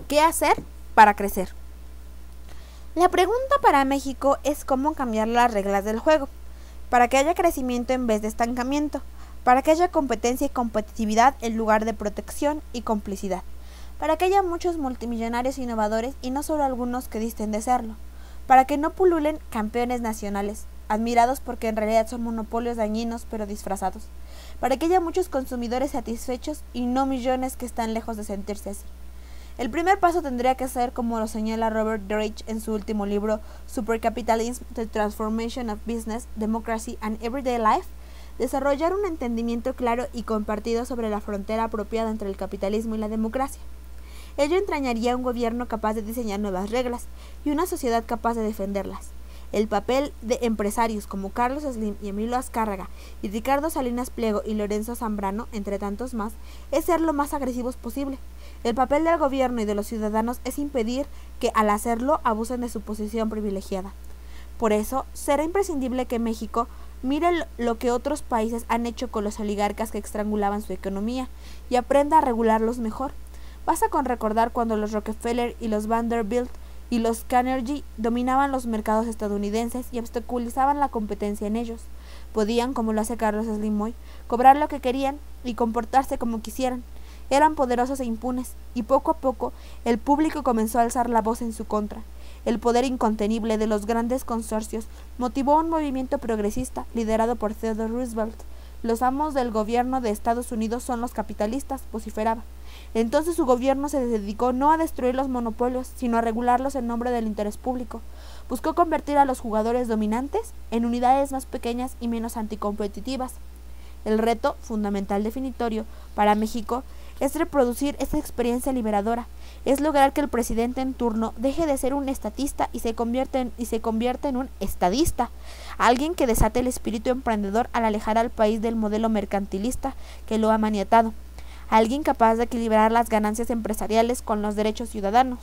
¿Qué hacer para crecer? La pregunta para México es cómo cambiar las reglas del juego, para que haya crecimiento en vez de estancamiento, para que haya competencia y competitividad en lugar de protección y complicidad, para que haya muchos multimillonarios innovadores y no solo algunos que disten de serlo, para que no pululen campeones nacionales, admirados porque en realidad son monopolios dañinos pero disfrazados, para que haya muchos consumidores satisfechos y no millones que están lejos de sentirse así. El primer paso tendría que ser, como lo señala Robert Reich en su último libro Supercapitalism: The Transformation of Business, Democracy and Everyday Life, desarrollar un entendimiento claro y compartido sobre la frontera apropiada entre el capitalismo y la democracia. Ello entrañaría un gobierno capaz de diseñar nuevas reglas y una sociedad capaz de defenderlas. El papel de empresarios como Carlos Slim y Emilio Azcárraga y Ricardo Salinas Pliego y Lorenzo Zambrano, entre tantos más, es ser lo más agresivos posible. El papel del gobierno y de los ciudadanos es impedir que al hacerlo abusen de su posición privilegiada. Por eso, será imprescindible que México mire lo que otros países han hecho con los oligarcas que estrangulaban su economía y aprenda a regularlos mejor. Basta con recordar cuando los Rockefeller y los Vanderbilt y los Carnegie dominaban los mercados estadounidenses y obstaculizaban la competencia en ellos. Podían, como lo hace Carlos Slim hoy, cobrar lo que querían y comportarse como quisieran. Eran poderosos e impunes, y poco a poco el público comenzó a alzar la voz en su contra. El poder incontenible de los grandes consorcios motivó un movimiento progresista liderado por Theodore Roosevelt. Los amos del gobierno de Estados Unidos son los capitalistas, vociferaba. Entonces su gobierno se dedicó no a destruir los monopolios, sino a regularlos en nombre del interés público. Buscó convertir a los jugadores dominantes en unidades más pequeñas y menos anticompetitivas. El reto fundamental definitorio para México es reproducir esta experiencia liberadora, es lograr que el presidente en turno deje de ser un estatista y se convierta en un estadista, alguien que desate el espíritu emprendedor al alejar al país del modelo mercantilista que lo ha maniatado, alguien capaz de equilibrar las ganancias empresariales con los derechos ciudadanos,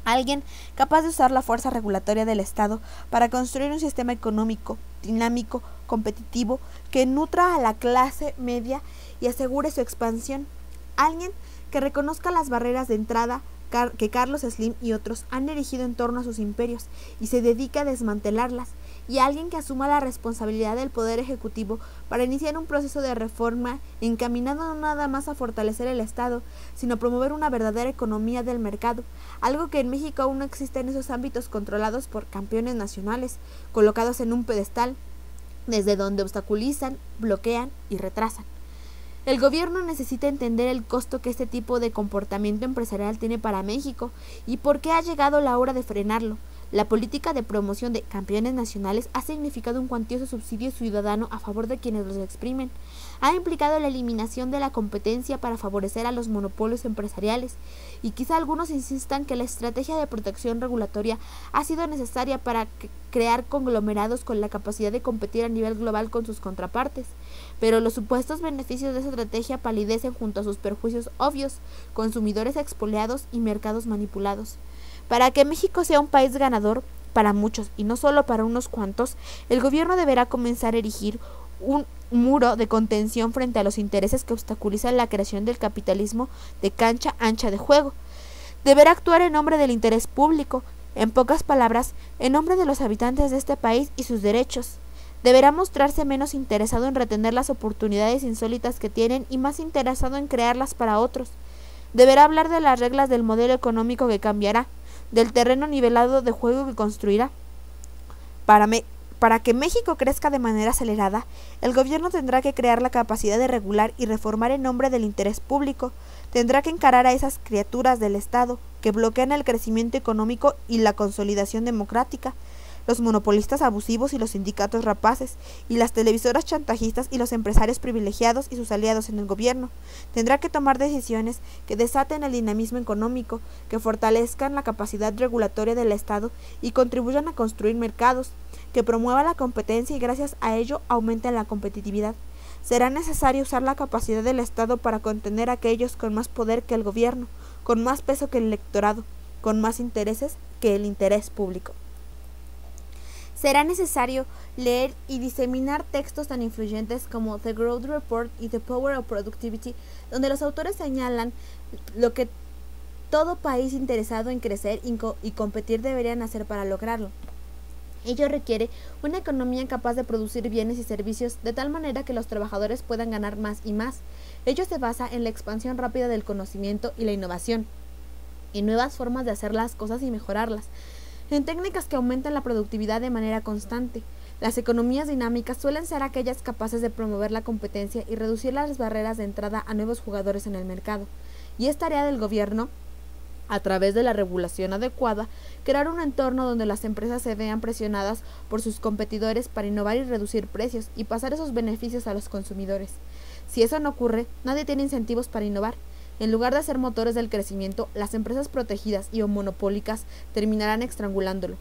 alguien capaz de usar la fuerza regulatoria del Estado para construir un sistema económico, dinámico, competitivo, que nutra a la clase media y asegure su expansión. Alguien que reconozca las barreras de entrada que Carlos Slim y otros han erigido en torno a sus imperios y se dedique a desmantelarlas, y alguien que asuma la responsabilidad del Poder Ejecutivo para iniciar un proceso de reforma encaminado no nada más a fortalecer el Estado, sino a promover una verdadera economía del mercado, algo que en México aún no existe en esos ámbitos controlados por campeones nacionales, colocados en un pedestal, desde donde obstaculizan, bloquean y retrasan. El gobierno necesita entender el costo que este tipo de comportamiento empresarial tiene para México y por qué ha llegado la hora de frenarlo. La política de promoción de campeones nacionales ha significado un cuantioso subsidio ciudadano a favor de quienes los exprimen. Ha implicado la eliminación de la competencia para favorecer a los monopolios empresariales, y quizá algunos insistan que la estrategia de protección regulatoria ha sido necesaria para crear conglomerados con la capacidad de competir a nivel global con sus contrapartes. Pero los supuestos beneficios de esa estrategia palidecen junto a sus perjuicios obvios: consumidores expoliados y mercados manipulados. Para que México sea un país ganador para muchos y no solo para unos cuantos, el gobierno deberá comenzar a erigir un muro de contención frente a los intereses que obstaculizan la creación del capitalismo de cancha ancha de juego. Deberá actuar en nombre del interés público, en pocas palabras, en nombre de los habitantes de este país y sus derechos. Deberá mostrarse menos interesado en retener las oportunidades insólitas que tienen y más interesado en crearlas para otros. Deberá hablar de las reglas del modelo económico que cambiará, del terreno nivelado de juego que construirá. Para que México crezca de manera acelerada, el gobierno tendrá que crear la capacidad de regular y reformar en nombre del interés público. Tendrá que encarar a esas criaturas del Estado que bloquean el crecimiento económico y la consolidación democrática, los monopolistas abusivos y los sindicatos rapaces, y las televisoras chantajistas y los empresarios privilegiados y sus aliados en el gobierno. Tendrá que tomar decisiones que desaten el dinamismo económico, que fortalezcan la capacidad regulatoria del Estado y contribuyan a construir mercados, que promuevan la competencia y gracias a ello aumenten la competitividad. Será necesario usar la capacidad del Estado para contener a aquellos con más poder que el gobierno, con más peso que el electorado, con más intereses que el interés público. Será necesario leer y diseminar textos tan influyentes como The Growth Report y The Power of Productivity, donde los autores señalan lo que todo país interesado en crecer y competir deberían hacer para lograrlo. Ello requiere una economía capaz de producir bienes y servicios de tal manera que los trabajadores puedan ganar más y más. Ello se basa en la expansión rápida del conocimiento y la innovación, en nuevas formas de hacer las cosas y mejorarlas, en técnicas que aumentan la productividad de manera constante. Las economías dinámicas suelen ser aquellas capaces de promover la competencia y reducir las barreras de entrada a nuevos jugadores en el mercado. Y es tarea del gobierno, a través de la regulación adecuada, crear un entorno donde las empresas se vean presionadas por sus competidores para innovar y reducir precios y pasar esos beneficios a los consumidores. Si eso no ocurre, nadie tiene incentivos para innovar. En lugar de ser motores del crecimiento, las empresas protegidas y o monopólicas terminarán estrangulándolo.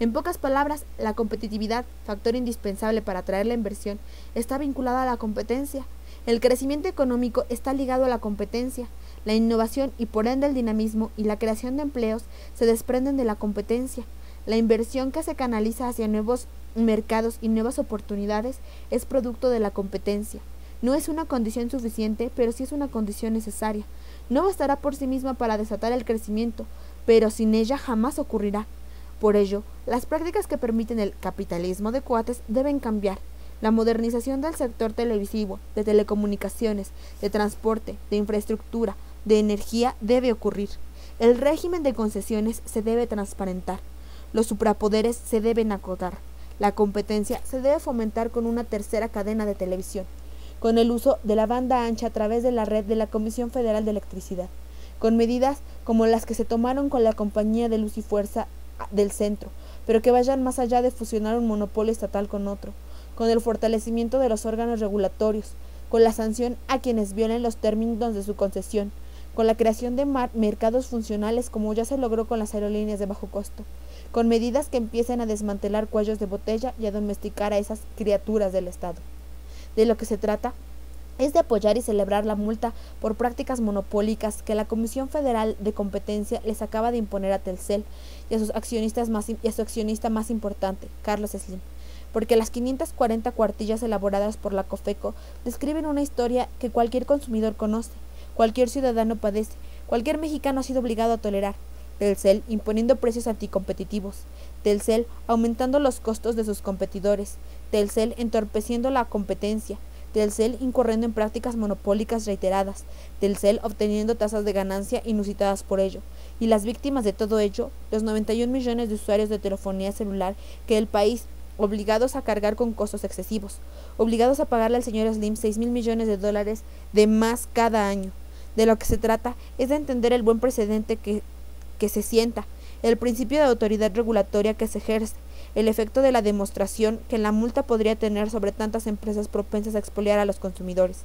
En pocas palabras, la competitividad, factor indispensable para atraer la inversión, está vinculada a la competencia. El crecimiento económico está ligado a la competencia. La innovación y por ende el dinamismo y la creación de empleos se desprenden de la competencia. La inversión que se canaliza hacia nuevos mercados y nuevas oportunidades es producto de la competencia. No es una condición suficiente, pero sí es una condición necesaria. No bastará por sí misma para desatar el crecimiento, pero sin ella jamás ocurrirá. Por ello, las prácticas que permiten el capitalismo de cuates deben cambiar. La modernización del sector televisivo, de telecomunicaciones, de transporte, de infraestructura, de energía debe ocurrir. El régimen de concesiones se debe transparentar. Los suprapoderes se deben acotar. La competencia se debe fomentar con una tercera cadena de televisión, con el uso de la banda ancha a través de la red de la Comisión Federal de Electricidad, con medidas como las que se tomaron con la Compañía de Luz y Fuerza del Centro, pero que vayan más allá de fusionar un monopolio estatal con otro, con el fortalecimiento de los órganos regulatorios, con la sanción a quienes violen los términos de su concesión, con la creación de mercados funcionales como ya se logró con las aerolíneas de bajo costo, con medidas que empiecen a desmantelar cuellos de botella y a domesticar a esas criaturas del Estado. De lo que se trata es de apoyar y celebrar la multa por prácticas monopólicas que la Comisión Federal de Competencia les acaba de imponer a Telcel y a su accionista más importante, Carlos Slim, porque las 540 cuartillas elaboradas por la COFECO describen una historia que cualquier consumidor conoce, cualquier ciudadano padece, cualquier mexicano ha sido obligado a tolerar. Telcel imponiendo precios anticompetitivos, Telcel aumentando los costos de sus competidores, Telcel entorpeciendo la competencia, Telcel incurriendo en prácticas monopólicas reiteradas, Telcel obteniendo tasas de ganancia inusitadas por ello, y las víctimas de todo ello, los 91 millones de usuarios de telefonía celular que el país, obligados a cargar con costos excesivos, obligados a pagarle al señor Slim $6,000 millones de más cada año. De lo que se trata es de entender el buen precedente que se sienta, el principio de autoridad regulatoria que se ejerce, el efecto de la demostración que la multa podría tener sobre tantas empresas propensas a expoliar a los consumidores.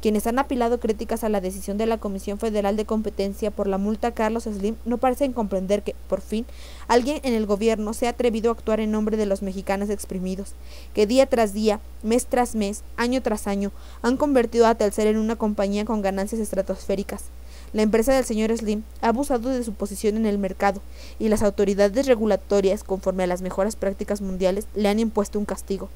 Quienes han apelado críticas a la decisión de la Comisión Federal de Competencia por la multa a Carlos Slim no parecen comprender que, por fin, alguien en el gobierno se ha atrevido a actuar en nombre de los mexicanos exprimidos, que día tras día, mes tras mes, año tras año, han convertido a Telcel en una compañía con ganancias estratosféricas. La empresa del señor Slim ha abusado de su posición en el mercado y las autoridades regulatorias, conforme a las mejores prácticas mundiales, le han impuesto un castigo.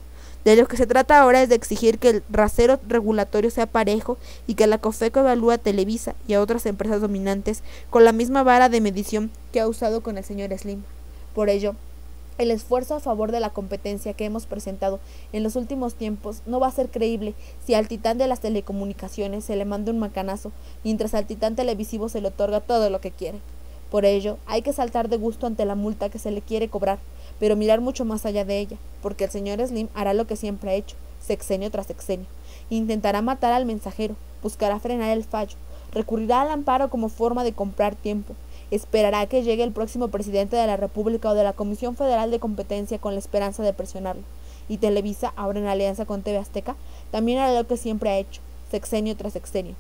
De lo que se trata ahora es de exigir que el rasero regulatorio sea parejo y que la COFECO evalúe a Televisa y a otras empresas dominantes con la misma vara de medición que ha usado con el señor Slim. Por ello, el esfuerzo a favor de la competencia que hemos presentado en los últimos tiempos no va a ser creíble si al titán de las telecomunicaciones se le manda un macanazo, mientras al titán televisivo se le otorga todo lo que quiere. Por ello, hay que saltar de gusto ante la multa que se le quiere cobrar, pero mirar mucho más allá de ella, porque el señor Slim hará lo que siempre ha hecho, sexenio tras sexenio. Intentará matar al mensajero, buscará frenar el fallo, recurrirá al amparo como forma de comprar tiempo, esperará que llegue el próximo presidente de la República o de la Comisión Federal de Competencia con la esperanza de presionarlo. Y Televisa, ahora en alianza con TV Azteca, también hará lo que siempre ha hecho, sexenio tras sexenio.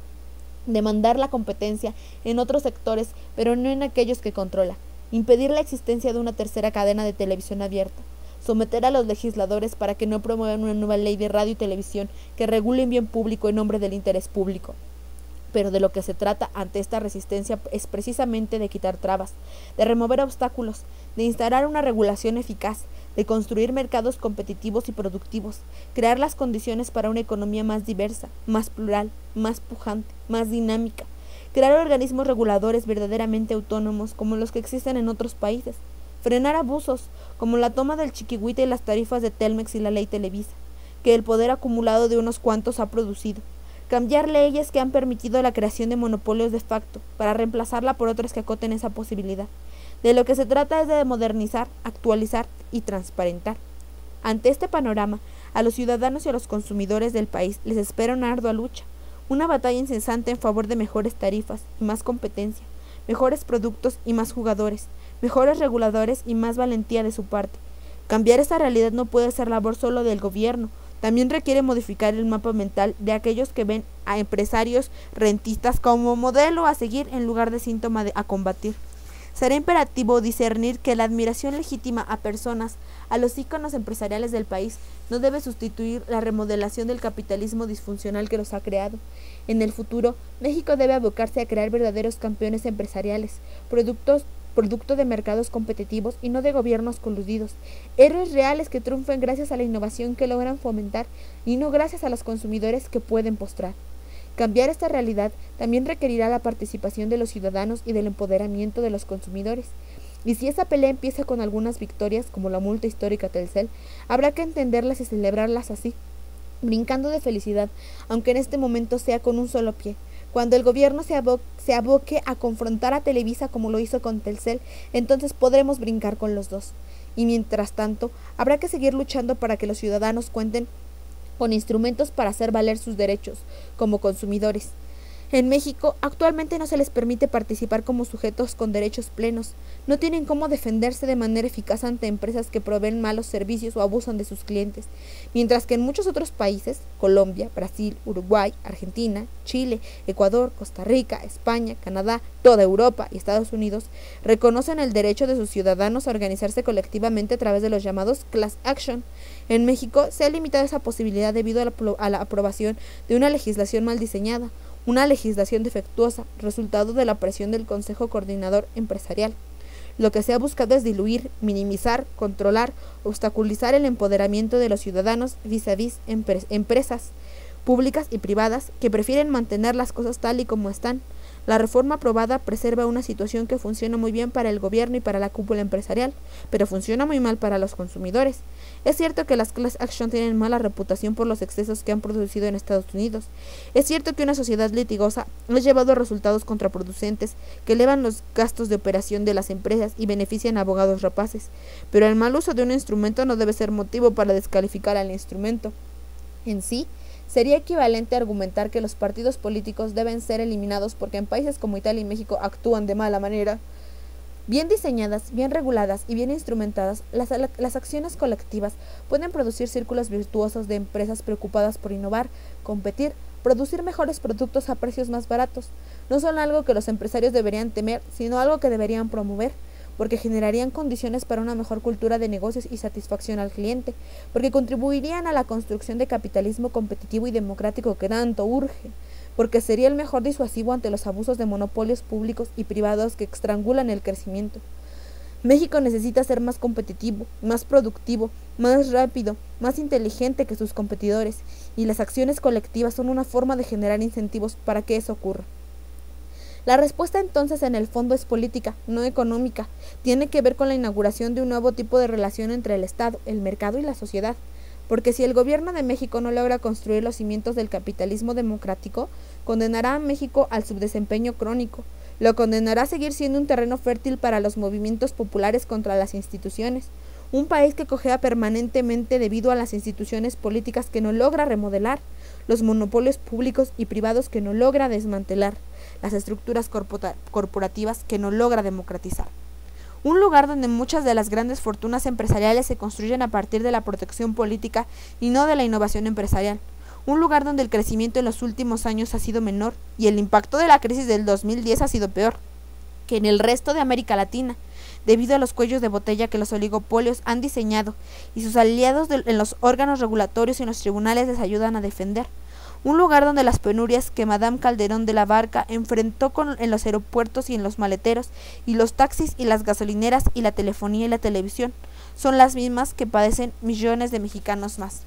Demandar la competencia en otros sectores, pero no en aquellos que controla. Impedir la existencia de una tercera cadena de televisión abierta. Someter a los legisladores para que no promuevan una nueva ley de radio y televisión que regule un bien público en nombre del interés público. Pero de lo que se trata ante esta resistencia es precisamente de quitar trabas, de remover obstáculos, de instaurar una regulación eficaz, de construir mercados competitivos y productivos, crear las condiciones para una economía más diversa, más plural, más pujante, más dinámica, crear organismos reguladores verdaderamente autónomos como los que existen en otros países, frenar abusos como la toma del chiquihuite y las tarifas de Telmex y la ley Televisa, que el poder acumulado de unos cuantos ha producido, cambiar leyes que han permitido la creación de monopolios de facto para reemplazarla por otras que acoten esa posibilidad. De lo que se trata es de modernizar, actualizar y transparentar. Ante este panorama, a los ciudadanos y a los consumidores del país les espera una ardua lucha, una batalla incesante en favor de mejores tarifas y más competencia, mejores productos y más jugadores, mejores reguladores y más valentía de su parte. Cambiar esta realidad no puede ser labor solo del gobierno, también requiere modificar el mapa mental de aquellos que ven a empresarios rentistas como modelo a seguir en lugar de síntoma a combatir. Será imperativo discernir que la admiración legítima a personas, a los íconos empresariales del país, no debe sustituir la remodelación del capitalismo disfuncional que los ha creado. En el futuro, México debe abocarse a crear verdaderos campeones empresariales, producto de mercados competitivos y no de gobiernos coludidos, héroes reales que triunfen gracias a la innovación que logran fomentar y no gracias a los consumidores que pueden postrar. Cambiar esta realidad también requerirá la participación de los ciudadanos y del empoderamiento de los consumidores. Y si esa pelea empieza con algunas victorias, como la multa histórica a Telcel, habrá que entenderlas y celebrarlas así, brincando de felicidad, aunque en este momento sea con un solo pie. Cuando el gobierno se aboque a confrontar a Televisa como lo hizo con Telcel, entonces podremos brincar con los dos. Y mientras tanto, habrá que seguir luchando para que los ciudadanos cuenten con instrumentos para hacer valer sus derechos como consumidores. En México, actualmente no se les permite participar como sujetos con derechos plenos. No tienen cómo defenderse de manera eficaz ante empresas que proveen malos servicios o abusan de sus clientes. Mientras que en muchos otros países, Colombia, Brasil, Uruguay, Argentina, Chile, Ecuador, Costa Rica, España, Canadá, toda Europa y Estados Unidos, reconocen el derecho de sus ciudadanos a organizarse colectivamente a través de los llamados class action. En México se ha limitado esa posibilidad debido a la aprobación de una legislación mal diseñada, una legislación defectuosa, resultado de la presión del Consejo Coordinador Empresarial. Lo que se ha buscado es diluir, minimizar, controlar, obstaculizar el empoderamiento de los ciudadanos vis-a-vis empresas públicas y privadas que prefieren mantener las cosas tal y como están. La reforma aprobada preserva una situación que funciona muy bien para el gobierno y para la cúpula empresarial, pero funciona muy mal para los consumidores. Es cierto que las class action tienen mala reputación por los excesos que han producido en Estados Unidos. Es cierto que una sociedad litigosa ha llevado a resultados contraproducentes que elevan los gastos de operación de las empresas y benefician a abogados rapaces, pero el mal uso de un instrumento no debe ser motivo para descalificar al instrumento en sí. Sería equivalente a argumentar que los partidos políticos deben ser eliminados porque en países como Italia y México actúan de mala manera. Bien diseñadas, bien reguladas y bien instrumentadas, las acciones colectivas pueden producir círculos virtuosos de empresas preocupadas por innovar, competir, producir mejores productos a precios más baratos. No son algo que los empresarios deberían temer, sino algo que deberían promover, porque generarían condiciones para una mejor cultura de negocios y satisfacción al cliente, porque contribuirían a la construcción de capitalismo competitivo y democrático que tanto urge, porque sería el mejor disuasivo ante los abusos de monopolios públicos y privados que estrangulan el crecimiento. México necesita ser más competitivo, más productivo, más rápido, más inteligente que sus competidores, y las acciones colectivas son una forma de generar incentivos para que eso ocurra. La respuesta entonces en el fondo es política, no económica. Tiene que ver con la inauguración de un nuevo tipo de relación entre el Estado, el mercado y la sociedad. Porque si el gobierno de México no logra construir los cimientos del capitalismo democrático, condenará a México al subdesempeño crónico. Lo condenará a seguir siendo un terreno fértil para los movimientos populares contra las instituciones. Un país que cojea permanentemente debido a las instituciones políticas que no logra remodelar, los monopolios públicos y privados que no logra desmantelar, las estructuras corporativas que no logra democratizar. Un lugar donde muchas de las grandes fortunas empresariales se construyen a partir de la protección política y no de la innovación empresarial. Un lugar donde el crecimiento en los últimos años ha sido menor y el impacto de la crisis del 2010 ha sido peor que en el resto de América Latina, debido a los cuellos de botella que los oligopolios han diseñado y sus aliados en los órganos regulatorios y en los tribunales les ayudan a defender. Un lugar donde las penurias que Madame Calderón de la Barca enfrentó en los aeropuertos y en los maleteros, y los taxis y las gasolineras y la telefonía y la televisión, son las mismas que padecen millones de mexicanos más.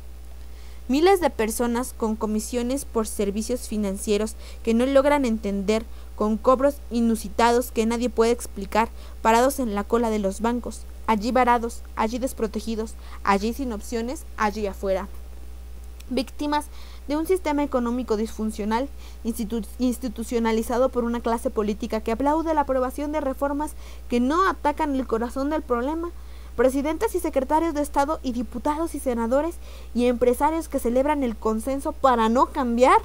Miles de personas con comisiones por servicios financieros que no logran entender con cobros inusitados que nadie puede explicar, parados en la cola de los bancos, allí varados, allí desprotegidos, allí sin opciones, allí afuera. Víctimas de un sistema económico disfuncional, institucionalizado por una clase política que aplaude la aprobación de reformas que no atacan el corazón del problema, presidentes y secretarios de Estado y diputados y senadores y empresarios que celebran el consenso para no cambiar,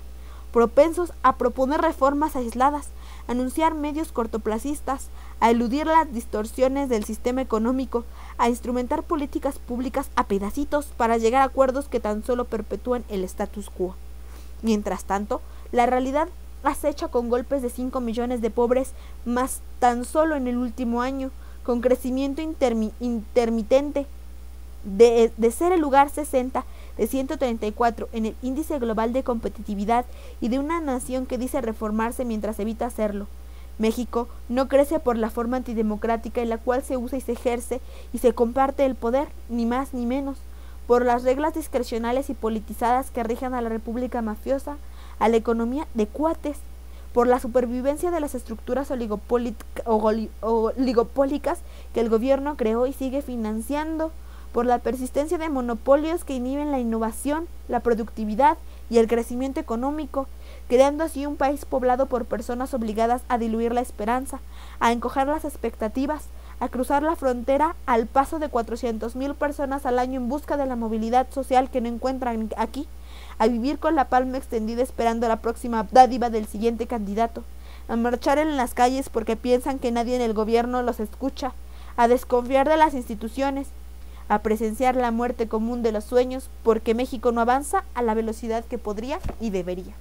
propensos a proponer reformas aisladas, anunciar medios cortoplacistas, a eludir las distorsiones del sistema económico, a instrumentar políticas públicas a pedacitos para llegar a acuerdos que tan solo perpetúan el status quo. Mientras tanto, la realidad acecha con golpes de 5 millones de pobres más tan solo en el último año, con crecimiento intermitente de ser el lugar 60 de 134 en el índice global de competitividad y de una nación que dice reformarse mientras evita hacerlo. México no crece por la forma antidemocrática en la cual se usa y se ejerce y se comparte el poder, ni más ni menos, por las reglas discrecionales y politizadas que rigen a la república mafiosa, a la economía de cuates, por la supervivencia de las estructuras oligopólicas que el gobierno creó y sigue financiando, por la persistencia de monopolios que inhiben la innovación, la productividad y el crecimiento económico, creando así un país poblado por personas obligadas a diluir la esperanza, a encoger las expectativas, a cruzar la frontera al paso de 400,000 personas al año en busca de la movilidad social que no encuentran aquí, a vivir con la palma extendida esperando la próxima dádiva del siguiente candidato, a marchar en las calles porque piensan que nadie en el gobierno los escucha, a desconfiar de las instituciones, a presenciar la muerte común de los sueños porque México no avanza a la velocidad que podría y debería.